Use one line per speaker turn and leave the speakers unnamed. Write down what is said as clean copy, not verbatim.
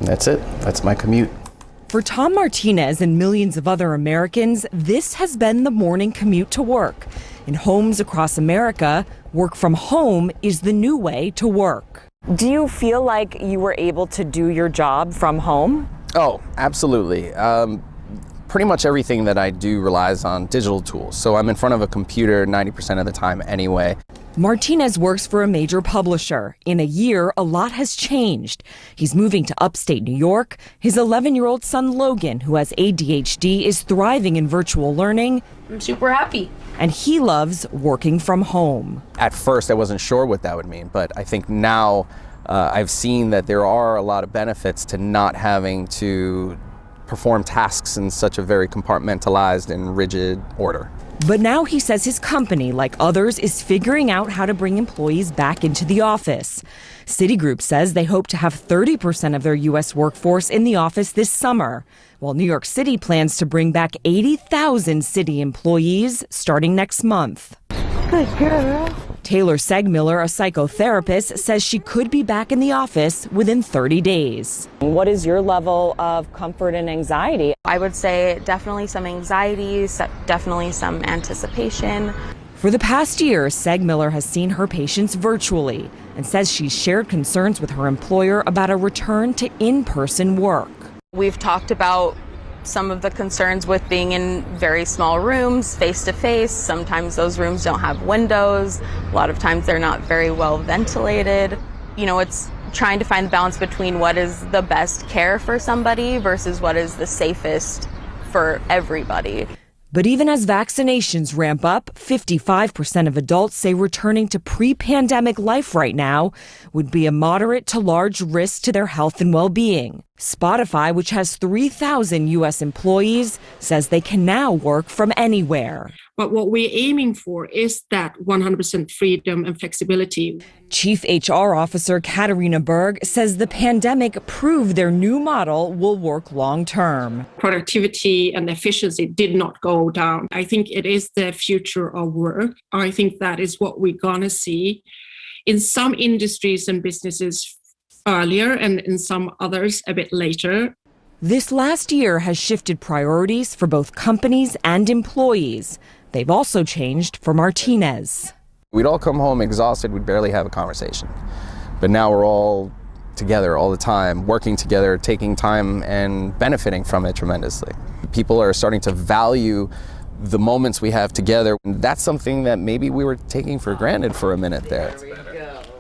That's it. That's my commute.
For Tom Martinez and millions of other Americans, this has been the morning commute to work. In homes across America, work from home is the new way to work. Do you feel like you were able to do your job from home?
Oh, absolutely. Pretty much everything that I do relies on digital tools. So I'm in front of a computer 90% of the time anyway.
Martinez works for a major publisher. In a year, a lot has changed. He's moving to upstate New York. His 11-year-old son, Logan, who has ADHD, is thriving in virtual learning.
I'm super happy.
And he loves working from home.
At first, I wasn't sure what that would mean, but I think now I've seen that there are a lot of benefits to not having to perform tasks in such a very compartmentalized and rigid order.
But now he says his company, like others, is figuring out how to bring employees back into the office. Citigroup says they hope to have 30% of their U.S. workforce in the office this summer, while New York City plans to bring back 80,000 city employees starting next month.
Good girl.
Taylor Segmiller, a psychotherapist, says she could be back in the office within 30 days. What is your level of comfort and anxiety?
I would say definitely some anxiety, definitely some anticipation.
For the past year, Segmiller has seen her patients virtually and says she's shared concerns with her employer about a return to in-person work.
We've talked about some of the concerns with being in very small rooms, face-to-face. Sometimes those rooms don't have windows. A lot of times they're not very well ventilated. You know, it's trying to find the balance between what is the best care for somebody versus what is the safest for everybody.
But even as vaccinations ramp up, 55% of adults say returning to pre-pandemic life right now would be a moderate to large risk to their health and well-being. Spotify, which has 3,000 U.S. employees, says they can now work from anywhere.
But what we're aiming for is that 100% freedom and flexibility.
Chief HR Officer Katarina Berg says the pandemic proved their new model will work long term.
Productivity and efficiency did not go down. I think it is the future of work. I think that is what we're going to see in some industries and businesses earlier and in some others a bit later.
This last year has shifted priorities for both companies and employees. They've also changed for Martinez.
We'd all come home exhausted, we'd barely have a conversation. But now we're all together all the time, working together, taking time and benefiting from it tremendously. People are starting to value the moments we have together. That's something that maybe we were taking for granted for a minute there.